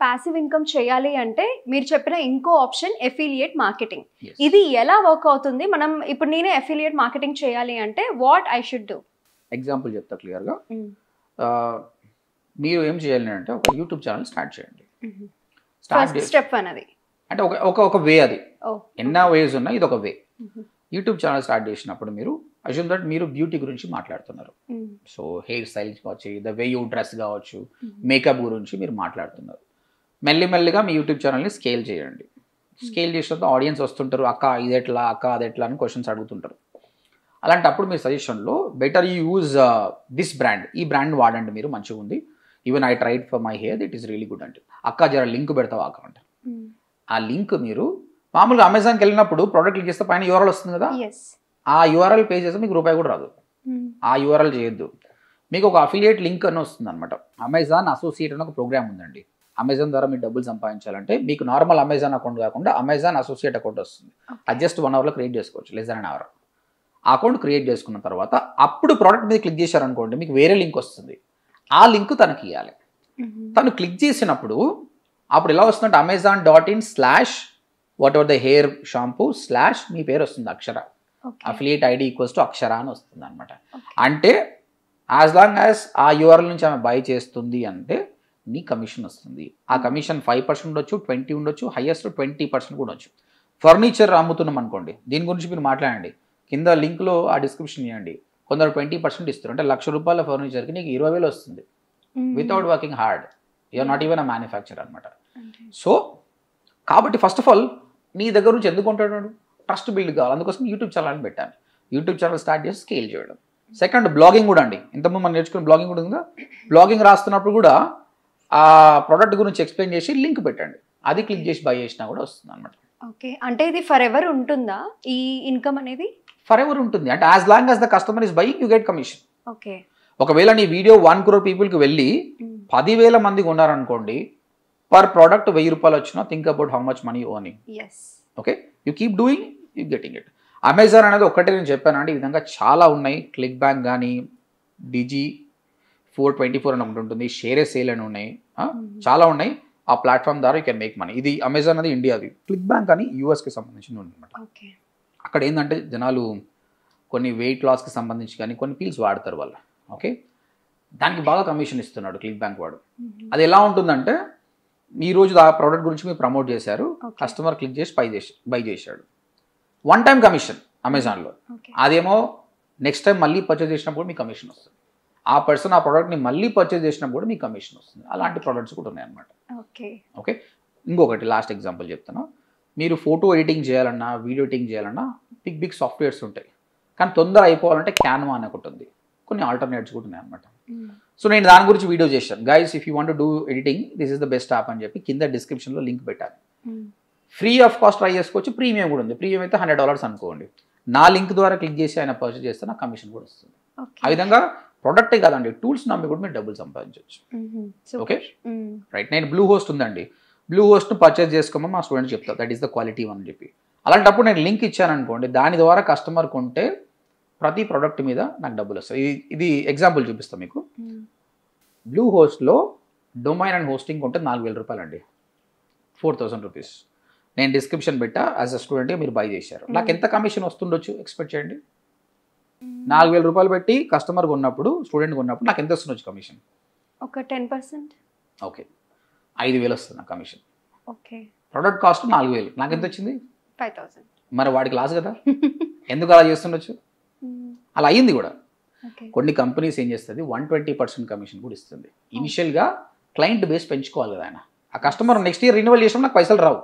Passive income చేయాలి అంటే మీరు చెప్పిన ఇంకో ఆప్షన్ ఎఫిలియేట్ మార్కెటింగ్. Yes. ఇది ఎలా వర్క్ అవుతుంది? మనం ఇప్పుడు నేనే ఎఫిలియేట్ మార్కెటింగ్ చేయాలి అంటే what I should do? Example చెప్తా క్లియర్గా. మీరు ఏం చేయాలి అంటే ఒక యూట్యూబ్ ఛానల్ స్టార్ట్ చేయండి. ఫస్ట్ స్టెప్ అనేది అంటే ఒక వే, అది ఎన్నో వేస్ ఉన్నాయి, ఇది ఒక వే. యూట్యూబ్ ఛానల్ స్టార్ట్ చేసినప్పుడు మీరు అజ్యూమ్ దట్ మీరు బ్యూటీ గురించి మాట్లాడుతున్నారు. సో హెయిర్ స్టైల్ కావచ్చు, ద వే యూ డ్రెస్ కావచ్చు, మేకప్ గురించి మీరు మాట్లాడుతున్నారు. మెల్లిమెల్లిగా మీ యూట్యూబ్ ఛానల్ని స్కేల్ చేయండి. స్కేల్ చేసినప్పుడు ఆడియన్స్ వస్తుంటారు, అక్క ఇది ఎట్లా, అక్క అది ఎట్లా అని క్వశ్చన్స్ అడుగుతుంటారు. అలాంటప్పుడు మీ సజెషన్లో better you use this brand, ఈ బ్రాండ్ వాడండి మీరు, మంచిగా ఉంది, even I tried for my hair, it is really good అంటే. అక్క జర లింక్ పెడతావా అక్క అంటే, ఆ లింక్ మీరు మామూలుగా అమెజాన్కి వెళ్ళినప్పుడు ప్రోడక్ట్ క్లిక్ చేస్తే పైన యూఆర్ఎల్ వస్తుంది కదా, ఆ యూఆర్ఎల్ పే చేస్తే మీకు రూపాయి కూడా రాదు. ఆ యూఆర్ఎల్ చేయొద్దు. మీకు ఒక అఫిలియేట్ లింక్ అని వస్తుంది అనమాట. అమెజాన్ అసోసియేట్ అని ఒక ప్రోగ్రామ్ ఉందండి. అమెజాన్ ద్వారా మీరు డబ్బులు సంపాదించాలంటే మీకు నార్మల్ అమెజాన్ అకౌంట్ కాకుండా అమెజాన్ అసోసియేట్ అకౌంట్ వస్తుంది. అది జస్ట్ 1 hourలో క్రియేట్ చేసుకోవచ్చు, లెస్ దాన్ 1 hour. ఆ అకౌంట్ క్రియేట్ చేసుకున్న తర్వాత అప్పుడు ప్రోడక్ట్ మీద క్లిక్ చేశారనుకోండి, మీకు వేరే లింక్ వస్తుంది. ఆ లింక్ తనకి ఇవ్వాలి. తను క్లిక్ చేసినప్పుడు అప్పుడు ఎలా వస్తుందంటే amazon.in/ what ever the hair shampoo / మీ పేరు వస్తుంది, అక్షర. అఫిలియేట్ ఐడి ఈక్వల్స్ టు అక్షర అని వస్తుంది అనమాట. అంటే యాజ్ లాంగ్ యాజ్ ఆ యూఆర్ఎల్ నుంచి ఆమె బై చేస్తుంది అంటే నీ కమిషన్ వస్తుంది. ఆ కమిషన్ 5% ఉండొచ్చు, 20 ఉండొచ్చు, హైయెస్ట్ 20% కూడా ఉండొచ్చు. ఫర్నిచర్ అమ్ముతున్నాం అనుకోండి, దీని గురించి మీరు మాట్లాడండి, కింద లింక్లో ఆ డిస్క్రిప్షన్ ఇవ్వండి. కొందరు 20% ఇస్తారు, అంటే ₹1,00,000 ఫర్నిచర్కి నీకు 20,000 వస్తుంది without working hard. You're not even a manufacture అనమాట. సో కాబట్టి ఫస్ట్ ఆఫ్ ఆల్ నీ దగ్గర నుంచి ఎందుకు ఉంటాడు, ట్రస్ట్ బిల్డ్ కావాలి. అందుకోసం యూట్యూబ్ ఛానల్ పెట్టాను. యూట్యూబ్ ఛానల్ స్టార్ట్ చేసి స్కేల్ చేయడం. సెకండ్, బ్లాగింగ్ కూడా అండి. ఇంతకుముందు మనం నేర్చుకున్న బ్లాగింగ్ కూడా ఉందా, బ్లాగింగ్ రాస్తున్నప్పుడు కూడా ఆ ప్రోడక్ట్ గురించి ఎక్స్ప్లెయిన్ చేసి లింక్ పెట్టండి, అది క్లిక్ చేసి బై చేసినా కూడా వస్తుంది అనమాట. ఓకే, అంటే ఇది ఫర్ ఎవర్ ఉంటుందా ఈ ఇన్కమ్ అనేది? ఫర్ ఎవర్ ఉంటుంది, అంటే as long as the customer is buying you get commission. Okay, ఒకవేళ నీ వీడియో 1 crore పీపుల్కి వెళ్ళి 10,000 మందికి ఉన్నారనుకోండి, పర్ ప్రోడక్ట్ ₹1,000 వచ్చినా think about how much money owning. Okay, you keep doing, you getting it. Amazon అనేది ఒక్కటే నేను చెప్పానండి, ఈ విధంగా చాలా ఉన్నాయి. క్లిక్ బ్యాంక్ కానీ, డిజీ 424 అని ఒకటి ఉంటుంది, షేర్ సేల్ అని ఉన్నాయి, చాలా ఉన్నాయి. ఆ ప్లాట్ఫామ్ ద్వారా యూ కెన్ మేక్ మనీ. ఇది అమెజాన్ అది ఇండియాది, క్లిక్ బ్యాంక్ అని యూఎస్కి సంబంధించింది అనమాట. అక్కడ ఏంటంటే జనాలు కొన్ని వెయిట్ లాస్కి సంబంధించి కానీ కొన్ని పిల్స్ వాడతారు వాళ్ళు. ఓకే, దానికి బాగా కమిషన్ ఇస్తున్నాడు క్లిక్ బ్యాంక్ వాడు. అది ఎలా ఉంటుందంటే, ఈ రోజు ఆ ప్రోడక్ట్ గురించి మీరు ప్రమోట్ చేశారు, కస్టమర్ క్లిక్ చేసి బై చేశాడు, 1 time కమిషన్ అమెజాన్లో. అదేమో నెక్స్ట్ టైం మళ్ళీ పర్చేజ్ చేసినప్పుడు మీకు కమిషన్ వస్తుంది. ఆ పర్సన్ ఆ ప్రోడక్ట్ని మళ్ళీ పర్చేజ్ చేసినప్పుడు కూడా మీకు కమిషన్ వస్తుంది. అలాంటి ప్రోడక్ట్స్ కూడా ఉన్నాయన్నమాట. ఓకే, ఇంకొకటి లాస్ట్ ఎగ్జాంపుల్ చెప్తాను. మీరు ఫోటో ఎడిటింగ్ చేయాలన్నా, వీడియో ఎడిటింగ్ చేయాలన్నా బిగ్ సాఫ్ట్వేర్స్ ఉంటాయి, కానీ తొందర అయిపోవాలంటే క్యాన్వా అని ఒకటి ఉంది, కొన్ని ఆల్టర్నేట్స్ కూడా ఉన్నాయి అనమాట. సో నేను దాని గురించి వీడియో చేశాను. Guys, if you want to do editing, this is the best app అని చెప్పి కింద డిస్క్రిప్షన్లో లింక్ పెట్టాను. ఫ్రీ ఆఫ్ కాస్ట్ ట్రై చేసుకోవచ్చు, ప్రీమియం కూడా ఉంది. ప్రీమియం అయితే $100 అనుకోండి. నా లింక్ ద్వారా క్లిక్ చేసి ఆయన పర్చేజ్ చేస్తే నాకు కమిషన్ కూడా వస్తుంది. ఆ విధంగా ప్రొడక్టే కాదండి, టూల్స్ నమ్మి కూడా మీరు డబ్బులు సంపాదించవచ్చు. Okay, right. నేను బ్లూ హోస్ట్ ఉందండి, బ్లూ హోస్ట్ను పర్చేజ్ చేసుకోమని మా స్టూడెంట్స్ చెప్తాను, దట్ ఈస్ ద క్వాలిటీ అని చెప్పి. అలాంటప్పుడు నేను లింక్ ఇచ్చాను అనుకోండి, దాని ద్వారా కస్టమర్ కొంటే ప్రతి ప్రోడక్ట్ మీద నాకు డబ్బులు వస్తాయి. ఇది ఎగ్జాంపుల్ చూపిస్తాను మీకు. బ్లూ హోస్ట్లో డొమైన్ అండ్ హోస్టింగ్ కొంటే ₹4,000 అండి, 4,000 రూపీస్. నేను డిస్క్రిప్షన్ పెట్టా, యాజ్ అ స్టూడెంట్గా మీరు బై చేశారు, నాకు ఎంత కమిషన్ వస్తుండొచ్చు ఎక్స్పెక్ట్ చేయండి. ₹4,000 పెట్టి కస్టమర్ కొన్నప్పుడు, స్టూడెంట్ కొన్నప్పుడు నాకు ఎంత వస్తుండొచ్చు కమిషన్? ఒక 10%. ఓకే, 5,000 వస్తుంది నాకు కమిషన్. ఓకే, ప్రొడక్ట్ కాస్ట్ 4,000, నాకు ఎంత వచ్చింది? 5,000. మరి వాడికి లాస్ కదా, ఎందుకు అలా చేస్తుండొచ్చు? అలా అయ్యింది కూడా. కొన్ని కంపెనీస్ ఏం చేస్తుంది, 120% కమిషన్ కూడా ఇస్తుంది. ఇనిషియల్గా క్లయింట్ బేస్ పెంచుకోవాలి కదా ఆయన. ఆ కస్టమర్ నెక్స్ట్ ఇయర్ రిన్యువల్ చేసినా నాకు పైసలు రావు.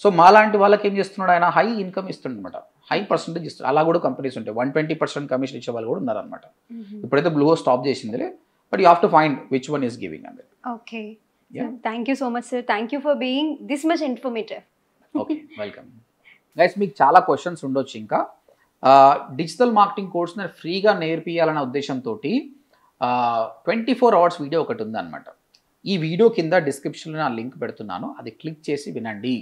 సో మాలాంటి వాళ్ళకి ఏం చేస్తున్నాడు ఆయన, హై ఇన్కమ్ ఇస్తుండనమాట, హై పర్సెంటేజ్ ఇస్తుంది. అలా కూడా కంపెనీస్ ఉంటాయి, 120% కమిషన్ ఇచ్చే వాళ్ళు కూడా ఉన్నారనమాట. ఇప్పుడైతే బ్లూ హోస్ట్ స్టాప్ చేసిందిలే, but you have to find which one is giving అండి. Okay, thank you so much sir, thank you for being this much informative. Okay, welcome guys. మీకు చాలా క్వశ్చన్స్ ఉండొచ్చు. ఇంకా డిజిటల్ మార్కెటింగ్ కోర్స్ నేను ఫ్రీగా నేర్పియాలనే ఉద్దేశంతో 24 hours video ఒకటి ఉందన్నమాట. ఈ వీడియో కింద డిస్క్రిప్షన్లో నా లింక్ పెడుతున్నాను, అది క్లిక్ చేసి వినండి.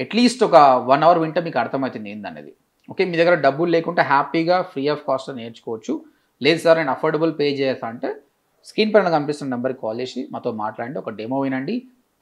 అట్లీస్ట్ ఒక 1 hour వింటే మీకు అర్థమవుతుంది ఏందనేది. ఓకే, మీ దగ్గర డబ్బులు లేకుంటే హ్యాపీగా ఫ్రీ ఆఫ్ కాస్ట్ నేర్చుకోవచ్చు. లేదు సార్ నేను అఫోర్డబుల్ పే చేస్తా అంటే స్క్రీన్ పైన కనిపిస్తున్న నెంబర్కి కాల్ చేసి మాతో మాట్లాడండి, ఒక డెమో వినండి,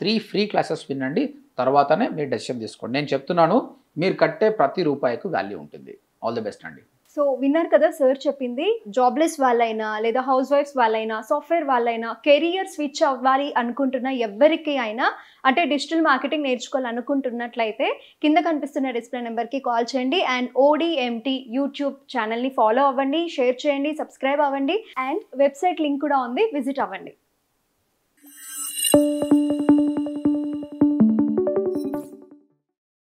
3 ఫ్రీ క్లాసెస్ వినండి, తర్వాతనే మీరు డెసిషన్ తీసుకోండి. నేను చెప్తున్నాను, మీరు కట్టే ప్రతి రూపాయికి వాల్యూ ఉంటుంది. ఆల్ ది బెస్ట్ అండి. సో విన్నారు కదా సార్ చెప్పింది. జాబ్లెస్ వాళ్ళైనా లేదా హౌస్ వైఫ్స్ వాళ్ళైనా సాఫ్ట్వేర్ వాళ్ళైనా కెరియర్ స్విచ్ అవ్వాలి అనుకుంటున్న ఎవరికి అయినా అంటే డిజిటల్ మార్కెటింగ్ నేర్చుకోవాలనుకుంటున్నట్లయితే కింద కనిపిస్తున్న డిస్ప్లే నెంబర్కి కాల్ చేయండి అండ్ ODMT యూట్యూబ్ ఛానల్ని ఫాలో అవ్వండి, షేర్ చేయండి, సబ్స్క్రైబ్ అవ్వండి అండ్ వెబ్సైట్ లింక్ కూడా ఉంది, విజిట్ అవ్వండి.